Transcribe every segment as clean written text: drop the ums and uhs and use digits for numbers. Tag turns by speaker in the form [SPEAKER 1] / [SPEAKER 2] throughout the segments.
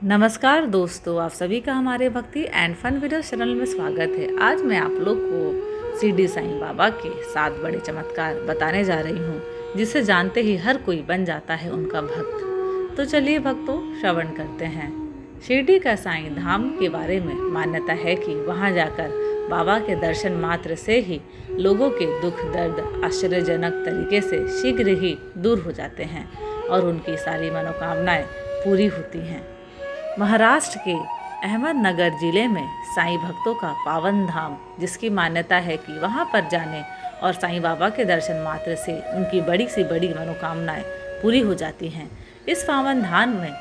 [SPEAKER 1] नमस्कार दोस्तों, आप सभी का हमारे भक्ति एंड फन वीडियो चैनल में स्वागत है। आज मैं आप लोग को शिरडी साईं बाबा के 7 बड़े चमत्कार बताने जा रही हूँ, जिसे जानते ही हर कोई बन जाता है उनका भक्त। तो चलिए भक्तों, श्रवण करते हैं। शिरडी का साईं धाम के बारे में मान्यता है कि वहाँ जाकर बाबा के दर्शन मात्र से ही लोगों के दुख दर्द आश्चर्यजनक तरीके से शीघ्र ही दूर हो जाते हैं और उनकी सारी मनोकामनाएं पूरी होती हैं। महाराष्ट्र के अहमदनगर जिले में साईं भक्तों का पावन धाम, जिसकी मान्यता है कि वहां पर जाने और साईं बाबा के दर्शन मात्र से उनकी बड़ी से बड़ी मनोकामनाएं पूरी हो जाती हैं। इस पावन धाम में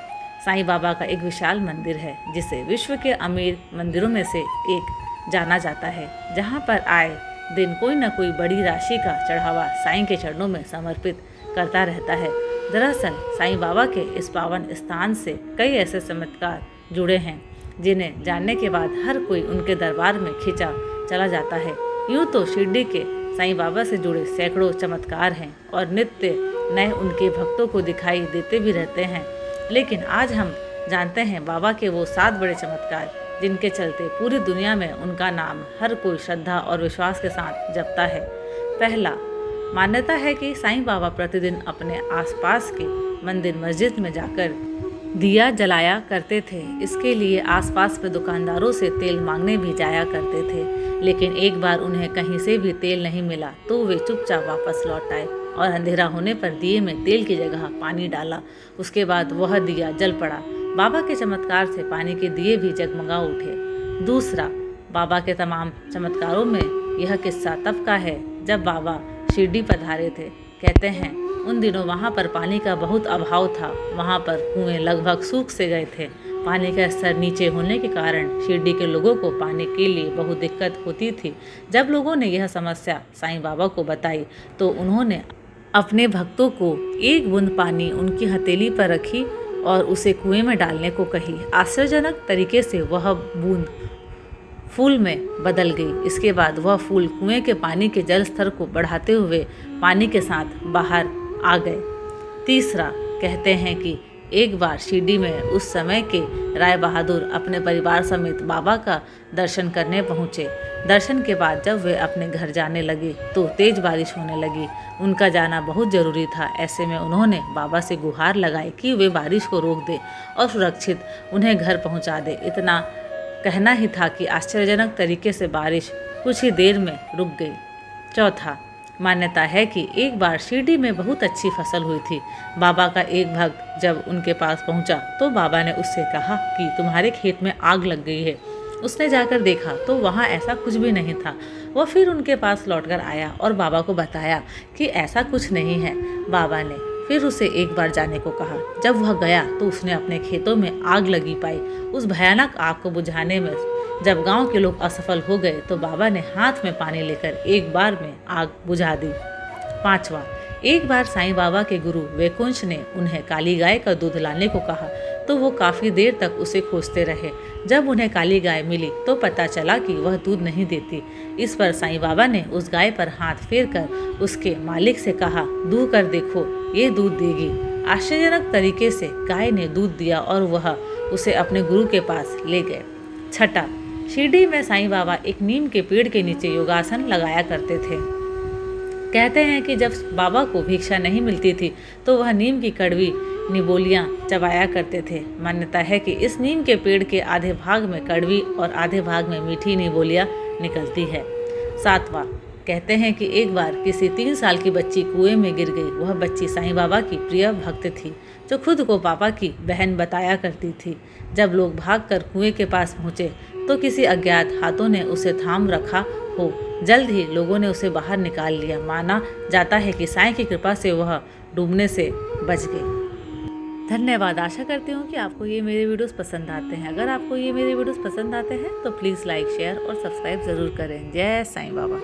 [SPEAKER 1] साईं बाबा का एक विशाल मंदिर है, जिसे विश्व के अमीर मंदिरों में से एक जाना जाता है, जहां पर आए दिन कोई न कोई बड़ी राशि का चढ़ावा साईं के चरणों में समर्पित करता रहता है। दरअसल साईं बाबा के इस पावन स्थान से कई ऐसे चमत्कार जुड़े हैं, जिन्हें जानने के बाद हर कोई उनके दरबार में खिंचा चला जाता है। यूँ तो शिरडी के साईं बाबा से जुड़े सैकड़ों चमत्कार हैं और नित्य नए उनके भक्तों को दिखाई देते भी रहते हैं, लेकिन आज हम जानते हैं बाबा के वो 7 बड़े चमत्कार, जिनके चलते पूरी दुनिया में उनका नाम हर कोई श्रद्धा और विश्वास के साथ जपता है। पहला, मान्यता है कि साईं बाबा प्रतिदिन अपने आसपास के मंदिर मस्जिद में जाकर दिया जलाया करते थे। इसके लिए आसपास के दुकानदारों से तेल मांगने भी जाया करते थे, लेकिन एक बार उन्हें कहीं से भी तेल नहीं मिला तो वे चुपचाप वापस लौट आए और अंधेरा होने पर दिए में तेल की जगह पानी डाला। उसके बाद वह दिया जल पड़ा। बाबा के चमत्कार से पानी के दिए भी जगमगा उठे। दूसरा, बाबा के तमाम चमत्कारों में यह किस्सा तब का है जब बाबा शिरडी पधारे थे। कहते हैं उन दिनों वहाँ पर पानी का बहुत अभाव था। वहाँ पर कुएं लगभग सूख से गए थे। पानी का स्तर नीचे होने के कारण शिरडी के लोगों को पानी के लिए बहुत दिक्कत होती थी। जब लोगों ने यह समस्या साईं बाबा को बताई तो उन्होंने अपने भक्तों को एक बूंद पानी उनकी हथेली पर रखी और उसे कुएं में डालने को कही। आश्चर्यजनक तरीके से वह बूंद फूल में बदल गई। इसके बाद वह फूल कुएं के पानी के जल स्तर को बढ़ाते हुए पानी के साथ बाहर आ गए। तीसरा, कहते हैं कि एक बार शिरडी में उस समय के राय बहादुर अपने परिवार समेत बाबा का दर्शन करने पहुँचे। दर्शन के बाद जब वे अपने घर जाने लगे तो तेज बारिश होने लगी। उनका जाना बहुत ज़रूरी था। ऐसे में उन्होंने बाबा से गुहार लगाई कि वे बारिश को रोक दे और सुरक्षित उन्हें घर पहुँचा दे। इतना कहना ही था कि आश्चर्यजनक तरीके से बारिश कुछ ही देर में रुक गई। चौथा, मान्यता है कि एक बार शिरडी में बहुत अच्छी फसल हुई थी। बाबा का एक भक्त जब उनके पास पहुंचा तो बाबा ने उससे कहा कि तुम्हारे खेत में आग लग गई है। उसने जाकर देखा तो वहाँ ऐसा कुछ भी नहीं था। वह फिर उनके पास लौटकर आया और बाबा को बताया कि ऐसा कुछ नहीं है। बाबा ने फिर उसे एक बार जाने को कहा। जब वह गया तो उसने अपने खेतों में आग लगी पाई। उस भयानक आग को बुझाने में जब गांव के लोग असफल हो गए तो बाबा ने हाथ में पानी लेकर एक बार में आग बुझा दी। पांचवा, एक बार साईं बाबा के गुरु वैकुंठ ने उन्हें काली गाय का दूध लाने को कहा तो वो काफ़ी देर तक उसे खोजते रहे। जब उन्हें काली गाय मिली तो पता चला कि वह दूध नहीं देती। इस पर साईं बाबा ने उस गाय पर हाथ फेर कर उसके मालिक से कहा, दूह कर देखो, ये दूध देगी। आश्चर्यजनक तरीके से गाय ने दूध दिया और वह उसे अपने गुरु के पास ले गए। छठा, शिरडी में साईं बाबा एक नीम के पेड़ के नीचे योगासन लगाया करते थे। कहते हैं कि जब बाबा को भिक्षा नहीं मिलती थी तो वह नीम की कड़वी निबोलियाँ चबाया करते थे। मान्यता है कि इस नीम के पेड़ के आधे भाग में कड़वी और आधे भाग में मीठी निबोलियाँ निकलती है। सातवां, कहते हैं कि एक बार किसी 3 साल की बच्ची कुएं में गिर गई। वह बच्ची साईं बाबा की प्रिय भक्त थी, जो खुद को पापा की बहन बताया करती थी। जब लोग भागकर कुएं के पास पहुँचे तो किसी अज्ञात हाथों ने उसे थाम रखा हो। जल्द ही लोगों ने उसे बाहर निकाल लिया। माना जाता है कि साईं की कृपा से वह डूबने से बच गई। धन्यवाद। आशा करती हूँ कि आपको ये मेरे वीडियोस पसंद आते हैं। अगर आपको ये मेरे वीडियोस पसंद आते हैं तो प्लीज़ लाइक, शेयर और सब्सक्राइब ज़रूर करें। जय साईं बाबा।